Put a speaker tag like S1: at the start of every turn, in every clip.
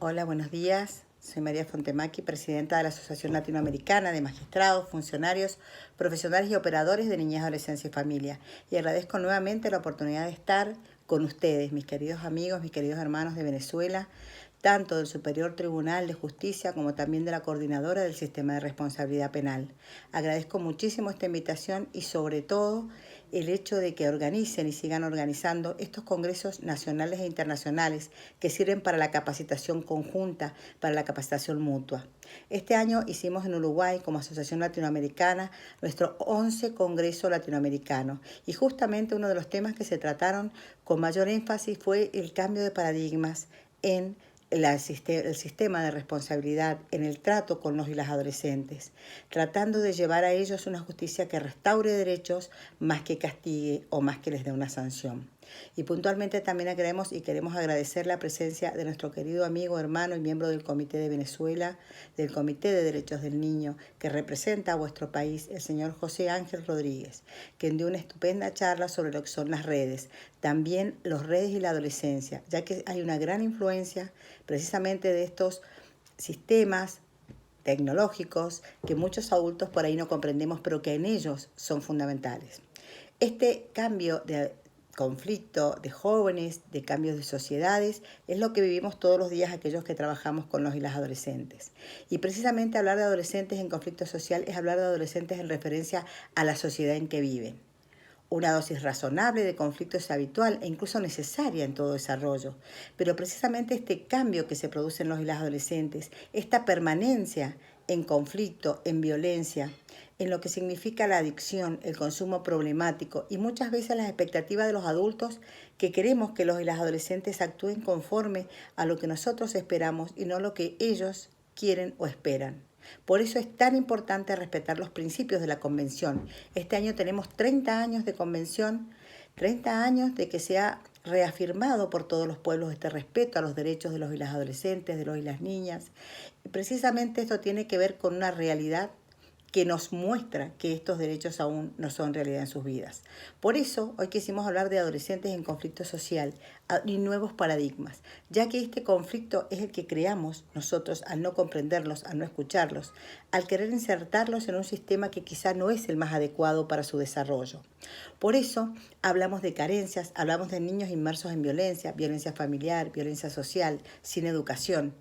S1: Hola, buenos días. Soy María Fontemaki, presidenta de la Asociación Latinoamericana de Magistrados, Funcionarios, Profesionales y Operadores de Niñez, Adolescencia y Familia. Y agradezco nuevamente la oportunidad de estar con ustedes, mis queridos amigos, mis queridos hermanos de Venezuela, tanto del Superior Tribunal de Justicia como también de la Coordinadora del Sistema de Responsabilidad Penal. Agradezco muchísimo esta invitación y sobre todo el hecho de que organicen y sigan organizando estos congresos nacionales e internacionales que sirven para la capacitación conjunta, para la capacitación mutua. Este año hicimos en Uruguay, como Asociación Latinoamericana, nuestro 11 Congreso Latinoamericano. Y justamente uno de los temas que se trataron con mayor énfasis fue el cambio de paradigmas en el sistema de responsabilidad en el trato con los y las adolescentes, tratando de llevar a ellos una justicia que restaure derechos más que castigue o más que les dé una sanción. Y puntualmente también queremos agradecer la presencia de nuestro querido amigo, hermano y miembro del Comité de Venezuela, del Comité de Derechos del Niño, que representa a vuestro país, el señor José Ángel Rodríguez, quien dio una estupenda charla sobre lo que son las redes, también las redes y la adolescencia, ya que hay una gran influencia precisamente de estos sistemas tecnológicos que muchos adultos por ahí no comprendemos, pero que en ellos son fundamentales. Este cambio de conflicto de jóvenes, de cambios de sociedades, es lo que vivimos todos los días aquellos que trabajamos con los y las adolescentes. Y precisamente hablar de adolescentes en conflicto social es hablar de adolescentes en referencia a la sociedad en que viven. Una dosis razonable de conflicto es habitual e incluso necesaria en todo desarrollo, pero precisamente este cambio que se produce en los y las adolescentes, esta permanencia en conflicto, en violencia, en lo que significa la adicción, el consumo problemático y muchas veces las expectativas de los adultos que queremos que los y las adolescentes actúen conforme a lo que nosotros esperamos y no lo que ellos quieren o esperan. Por eso es tan importante respetar los principios de la Convención. Este año tenemos 30 años de Convención, 30 años de que se ha reafirmado por todos los pueblos este respeto a los derechos de los y las adolescentes, de los y las niñas. Y precisamente esto tiene que ver con una realidad que nos muestra que estos derechos aún no son realidad en sus vidas. Por eso, hoy quisimos hablar de adolescentes en conflicto social y nuevos paradigmas, ya que este conflicto es el que creamos nosotros al no comprenderlos, al no escucharlos, al querer insertarlos en un sistema que quizá no es el más adecuado para su desarrollo. Por eso, hablamos de carencias, hablamos de niños inmersos en violencia, violencia familiar, violencia social, sin educación,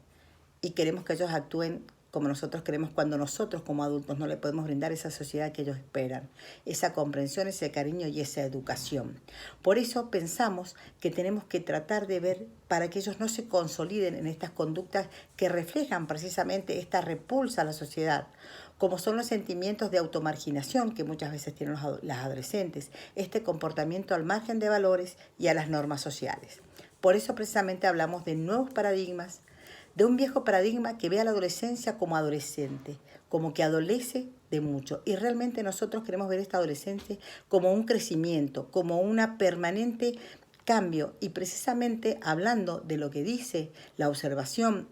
S1: y queremos que ellos actúen como nosotros queremos cuando nosotros como adultos no le podemos brindar esa sociedad que ellos esperan, esa comprensión, ese cariño y esa educación. Por eso pensamos que tenemos que tratar de ver para que ellos no se consoliden en estas conductas que reflejan precisamente esta repulsa a la sociedad, como son los sentimientos de automarginación que muchas veces tienen las adolescentes, este comportamiento al margen de valores y a las normas sociales. Por eso precisamente hablamos de nuevos paradigmas, de un viejo paradigma que ve a la adolescencia como adolescente, como que adolece de mucho. Y realmente nosotros queremos ver esta adolescencia como un crecimiento, como una permanente cambio. Y precisamente hablando de lo que dice la observación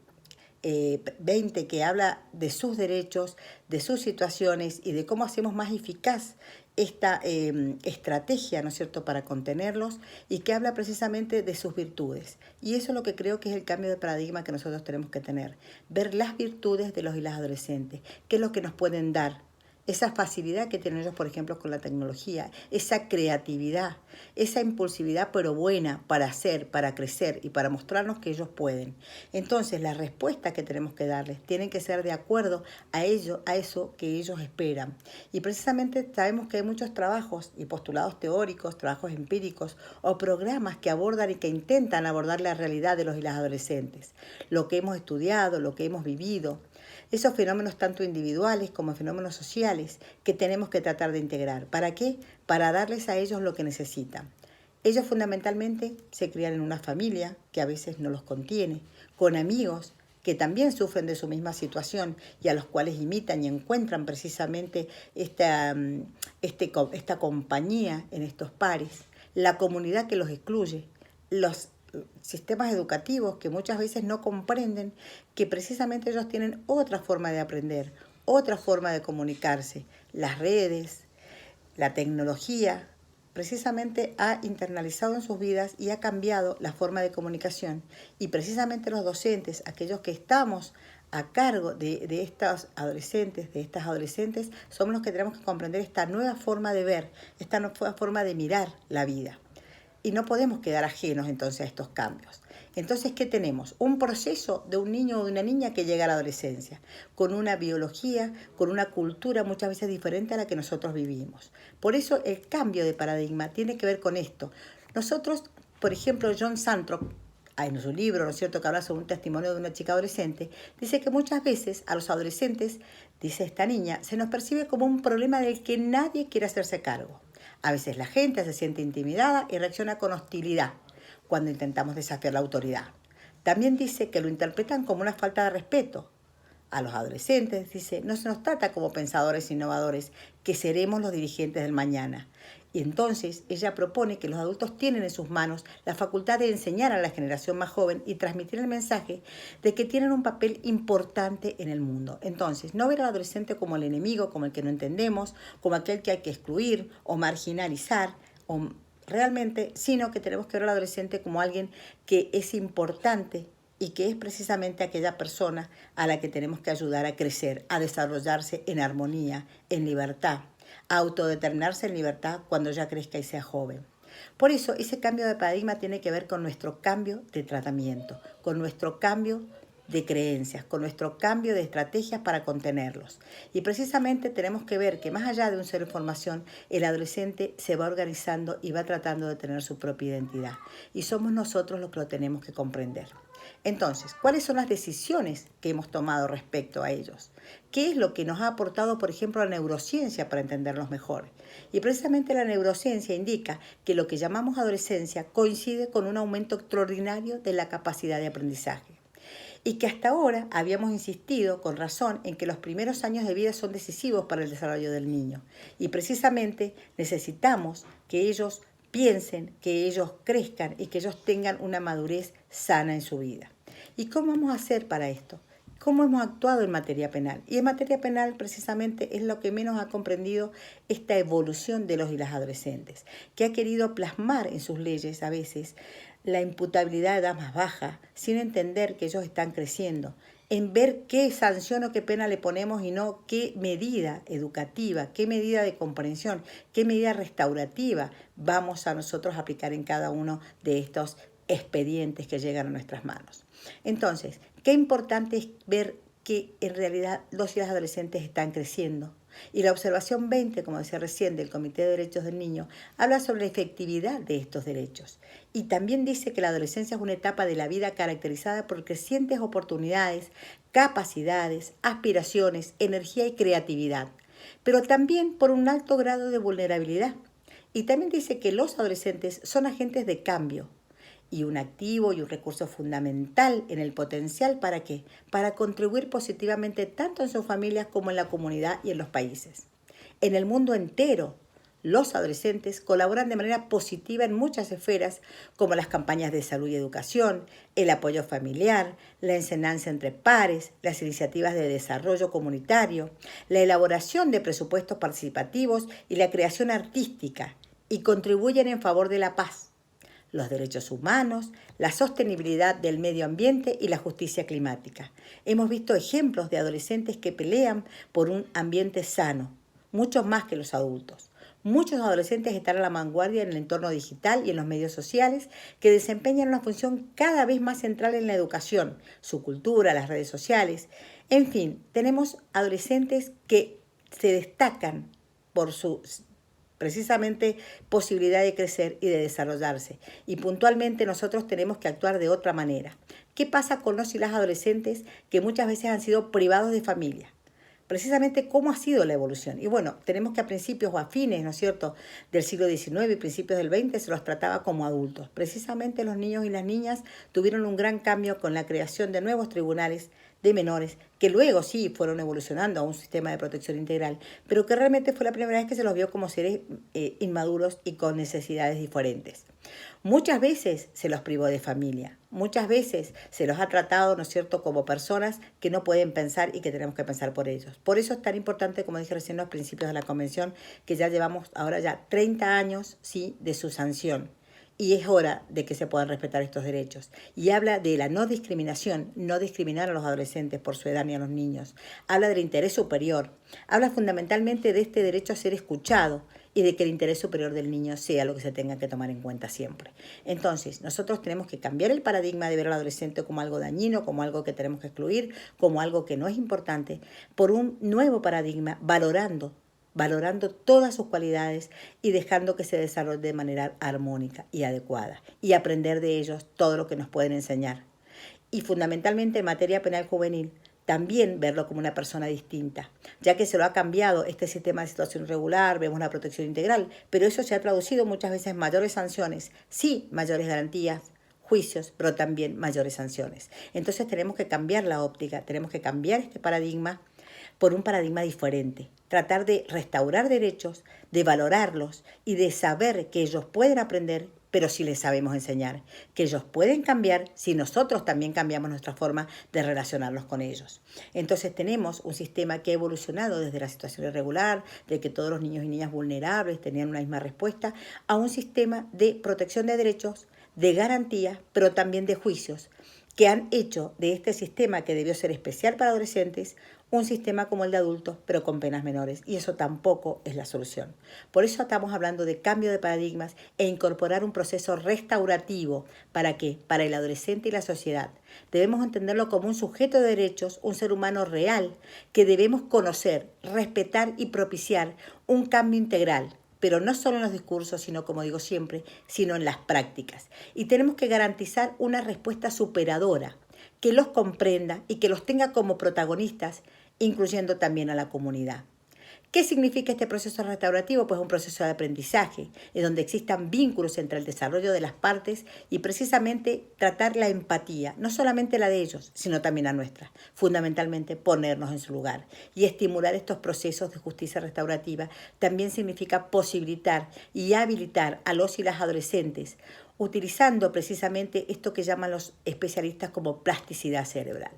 S1: 20, que habla de sus derechos, de sus situaciones y de cómo hacemos más eficaz esta estrategia, ¿no es cierto?, para contenerlos, y que habla precisamente de sus virtudes. Y eso es lo que creo que es el cambio de paradigma que nosotros tenemos que tener. Ver las virtudes de los y las adolescentes, qué es lo que nos pueden dar. Esa facilidad que tienen ellos, por ejemplo, con la tecnología, esa creatividad, esa impulsividad pero buena para hacer, para crecer y para mostrarnos que ellos pueden. Entonces, las respuestas que tenemos que darles tienen que ser de acuerdo a eso que ellos esperan. Y precisamente sabemos que hay muchos trabajos y postulados teóricos, trabajos empíricos o programas que abordan y que intentan abordar la realidad de los y las adolescentes, lo que hemos estudiado, lo que hemos vivido. Esos fenómenos tanto individuales como fenómenos sociales que tenemos que tratar de integrar. ¿Para qué? Para darles a ellos lo que necesitan. Ellos fundamentalmente se crían en una familia que a veces no los contiene, con amigos que también sufren de su misma situación y a los cuales imitan y encuentran precisamente esta compañía en estos pares, la comunidad que los excluye, los sistemas educativos que muchas veces no comprenden que precisamente ellos tienen otra forma de aprender, otra forma de comunicarse, las redes, la tecnología, precisamente ha internalizado en sus vidas y ha cambiado la forma de comunicación. Y precisamente los docentes, aquellos que estamos a cargo de estas adolescentes, somos los que tenemos que comprender esta nueva forma de ver, esta nueva forma de mirar la vida. Y no podemos quedar ajenos entonces a estos cambios. Entonces, ¿qué tenemos? Un proceso de un niño o de una niña que llega a la adolescencia, con una biología, con una cultura muchas veces diferente a la que nosotros vivimos. Por eso el cambio de paradigma tiene que ver con esto. Nosotros, por ejemplo, John Santrop, en su libro, ¿no es cierto?, que habla sobre un testimonio de una chica adolescente, dice que muchas veces a los adolescentes, dice esta niña, se nos percibe como un problema del que nadie quiere hacerse cargo. A veces la gente se siente intimidada y reacciona con hostilidad cuando intentamos desafiar la autoridad. También dice que lo interpretan como una falta de respeto. A los adolescentes, dice, no se nos trata como pensadores innovadores, que seremos los dirigentes del mañana. Y entonces ella propone que los adultos tienen en sus manos la facultad de enseñar a la generación más joven y transmitir el mensaje de que tienen un papel importante en el mundo. Entonces, no ver al adolescente como el enemigo, como el que no entendemos, como aquel que hay que excluir o marginalizar, realmente, sino que tenemos que ver al adolescente como alguien que es importante y que es precisamente aquella persona a la que tenemos que ayudar a crecer, a desarrollarse en armonía, en libertad, a autodeterminarse en libertad cuando ya crezca y sea joven. Por eso, ese cambio de paradigma tiene que ver con nuestro cambio de tratamiento, con nuestro cambio de creencias, con nuestro cambio de estrategias para contenerlos. Y precisamente tenemos que ver que más allá de un ser en formación, el adolescente se va organizando y va tratando de tener su propia identidad. Y somos nosotros los que lo tenemos que comprender. Entonces, ¿cuáles son las decisiones que hemos tomado respecto a ellos? ¿Qué es lo que nos ha aportado, por ejemplo, la neurociencia para entenderlos mejor? Y precisamente la neurociencia indica que lo que llamamos adolescencia coincide con un aumento extraordinario de la capacidad de aprendizaje. Y que hasta ahora habíamos insistido con razón en que los primeros años de vida son decisivos para el desarrollo del niño. Y precisamente necesitamos que ellos piensen, que ellos crezcan y que ellos tengan una madurez sana en su vida. ¿Y cómo vamos a hacer para esto? ¿Cómo hemos actuado en materia penal? Y en materia penal precisamente es lo que menos ha comprendido esta evolución de los y las adolescentes, que ha querido plasmar en sus leyes a veces la imputabilidad de edad más baja, sin entender que ellos están creciendo, en ver qué sanción o qué pena le ponemos y no qué medida educativa, qué medida de comprensión, qué medida restaurativa vamos a nosotros aplicar en cada uno de estos expedientes que llegan a nuestras manos. Entonces, qué importante es ver que en realidad los y las adolescentes están creciendo. Y la observación 20, como decía recién, del Comité de Derechos del Niño, habla sobre la efectividad de estos derechos. Y también dice que la adolescencia es una etapa de la vida caracterizada por crecientes oportunidades, capacidades, aspiraciones, energía y creatividad, pero también por un alto grado de vulnerabilidad. Y también dice que los adolescentes son agentes de cambio, y un activo y un recurso fundamental en el potencial ¿para qué? Para contribuir positivamente tanto en sus familias como en la comunidad y en los países. En el mundo entero, los adolescentes colaboran de manera positiva en muchas esferas, como las campañas de salud y educación, el apoyo familiar, la enseñanza entre pares, las iniciativas de desarrollo comunitario, la elaboración de presupuestos participativos y la creación artística, y contribuyen en favor de la paz, los derechos humanos, la sostenibilidad del medio ambiente y la justicia climática. Hemos visto ejemplos de adolescentes que pelean por un ambiente sano, muchos más que los adultos. Muchos adolescentes están a la vanguardia en el entorno digital y en los medios sociales, que desempeñan una función cada vez más central en la educación, su cultura, las redes sociales. En fin, tenemos adolescentes que se destacan por su precisamente posibilidad de crecer y de desarrollarse. Y puntualmente nosotros tenemos que actuar de otra manera. ¿Qué pasa con los y las adolescentes que muchas veces han sido privados de familia? Precisamente cómo ha sido la evolución. Y bueno, tenemos que a principios o a fines, ¿no es cierto?, del siglo XIX y principios del XX se los trataba como adultos. Precisamente los niños y las niñas tuvieron un gran cambio con la creación de nuevos tribunales de menores que que luego sí fueron evolucionando a un sistema de protección integral, pero que realmente fue la primera vez que se los vio como seres inmaduros y con necesidades diferentes. Muchas veces se los privó de familia, muchas veces se los ha tratado, ¿no es cierto?, como personas que no pueden pensar y que tenemos que pensar por ellos. Por eso es tan importante, como dije recién, los principios de la Convención, que ya llevamos ahora ya 30 años, sí, de su sanción. Y es hora de que se puedan respetar estos derechos. Y habla de la no discriminación, no discriminar a los adolescentes por su edad ni a los niños. Habla del interés superior. Habla fundamentalmente de este derecho a ser escuchado y de que el interés superior del niño sea lo que se tenga que tomar en cuenta siempre. Entonces, nosotros tenemos que cambiar el paradigma de ver al adolescente como algo dañino, como algo que tenemos que excluir, como algo que no es importante, por un nuevo paradigma, valorando todas sus cualidades y dejando que se desarrolle de manera armónica y adecuada y aprender de ellos todo lo que nos pueden enseñar. Y fundamentalmente en materia penal juvenil, también verlo como una persona distinta, ya que se lo ha cambiado este sistema de situación irregular, vemos la protección integral, pero eso se ha traducido muchas veces en mayores sanciones, sí, mayores garantías, juicios, pero también mayores sanciones. Entonces tenemos que cambiar la óptica, tenemos que cambiar este paradigma por un paradigma diferente, tratar de restaurar derechos, de valorarlos y de saber que ellos pueden aprender, pero si les sabemos enseñar, que ellos pueden cambiar si nosotros también cambiamos nuestra forma de relacionarnos con ellos. Entonces tenemos un sistema que ha evolucionado desde la situación irregular, de que todos los niños y niñas vulnerables tenían una misma respuesta, a un sistema de protección de derechos, de garantías, pero también de juicios, que han hecho de este sistema que debió ser especial para adolescentes un sistema como el de adultos, pero con penas menores, y eso tampoco es la solución. Por eso estamos hablando de cambio de paradigmas e incorporar un proceso restaurativo. ¿Para qué? Para el adolescente y la sociedad. Debemos entenderlo como un sujeto de derechos, un ser humano real, que debemos conocer, respetar y propiciar un cambio integral, pero no solo en los discursos, sino, como digo siempre, sino en las prácticas. Y tenemos que garantizar una respuesta superadora, que los comprenda y que los tenga como protagonistas, incluyendo también a la comunidad. ¿Qué significa este proceso restaurativo? Pues un proceso de aprendizaje, en donde existan vínculos entre el desarrollo de las partes y precisamente tratar la empatía, no solamente la de ellos, sino también la nuestra. Fundamentalmente ponernos en su lugar y estimular estos procesos de justicia restaurativa también significa posibilitar y habilitar a los y las adolescentes, utilizando precisamente esto que llaman los especialistas como plasticidad cerebral.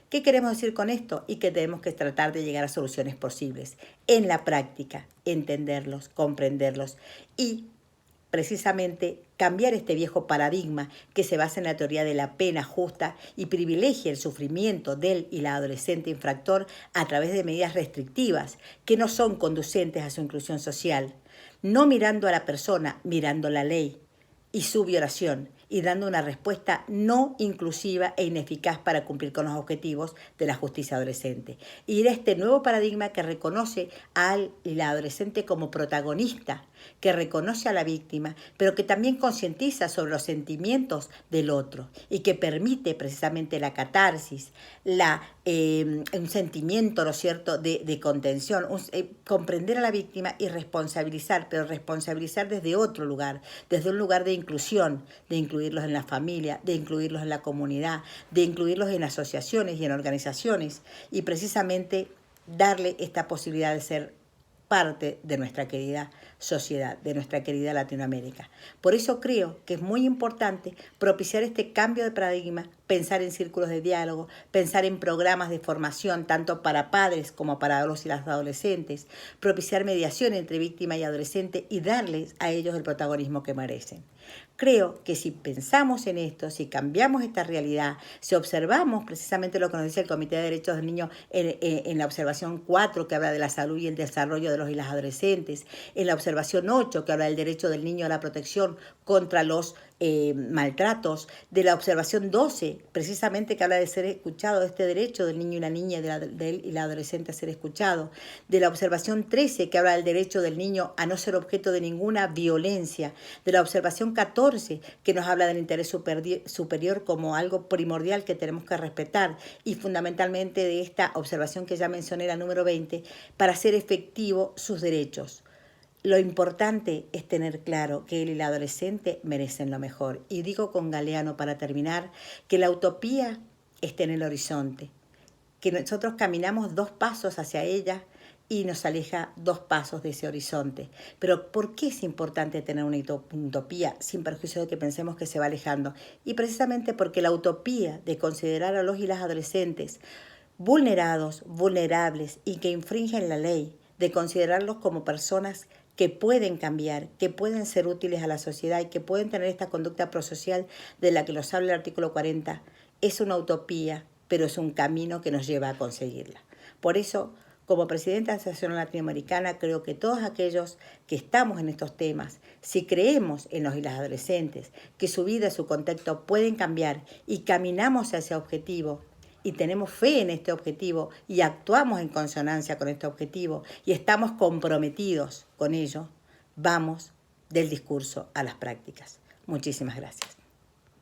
S1: ¿Qué queremos decir con esto? Y que tenemos que tratar de llegar a soluciones posibles. En la práctica, entenderlos, comprenderlos y precisamente cambiar este viejo paradigma que se basa en la teoría de la pena justa y privilegia el sufrimiento del y la adolescente infractor a través de medidas restrictivas que no son conducentes a su inclusión social, no mirando a la persona, mirando la ley y su violación, y dando una respuesta no inclusiva e ineficaz para cumplir con los objetivos de la justicia adolescente. Y de este nuevo paradigma que reconoce al adolescente como protagonista, que reconoce a la víctima, pero que también concientiza sobre los sentimientos del otro y que permite precisamente la catarsis, un sentimiento, ¿no es cierto?, de contención, comprender a la víctima y responsabilizar, pero responsabilizar desde otro lugar, desde un lugar de inclusión, de incluirlos en la familia, de incluirlos en la comunidad, de incluirlos en asociaciones y en organizaciones y precisamente darle esta posibilidad de ser parte de nuestra querida sociedad, de nuestra querida Latinoamérica. Por eso creo que es muy importante propiciar este cambio de paradigma, pensar en círculos de diálogo, pensar en programas de formación tanto para padres como para los y las adolescentes, propiciar mediación entre víctima y adolescente y darles a ellos el protagonismo que merecen. Creo que si pensamos en esto, si cambiamos esta realidad, si observamos precisamente lo que nos dice el Comité de Derechos del Niño en la observación 4, que habla de la salud y el desarrollo de los y las adolescentes, en la observación 8, que habla del derecho del niño a la protección contra los maltratos, de la observación 12, precisamente que habla de ser escuchado, de este derecho del niño y la niña de él y la adolescente a ser escuchado, de la observación 13, que habla del derecho del niño a no ser objeto de ninguna violencia, de la observación 14, que nos habla del interés superior como algo primordial que tenemos que respetar, y fundamentalmente de esta observación que ya mencioné, la número 20, para hacer efectivo sus derechos. Lo importante es tener claro que él y la adolescente merecen lo mejor. Y digo con Galeano para terminar que la utopía está en el horizonte, que nosotros caminamos 2 pasos hacia ella y nos aleja 2 pasos de ese horizonte. Pero ¿por qué es importante tener una utopía sin perjuicio de que pensemos que se va alejando? Y precisamente porque la utopía de considerar a los y las adolescentes vulnerados, vulnerables y que infringen la ley, de considerarlos como personas que pueden cambiar, que pueden ser útiles a la sociedad y que pueden tener esta conducta prosocial de la que nos habla el artículo 40, es una utopía, pero es un camino que nos lleva a conseguirla. Por eso, como presidenta de la Asociación Latinoamericana, creo que todos aquellos que estamos en estos temas, si creemos en los y las adolescentes, que su vida y su contexto pueden cambiar y caminamos hacia ese objetivo, y tenemos fe en este objetivo y actuamos en consonancia con este objetivo y estamos comprometidos con ello, vamos del discurso a las prácticas. Muchísimas gracias.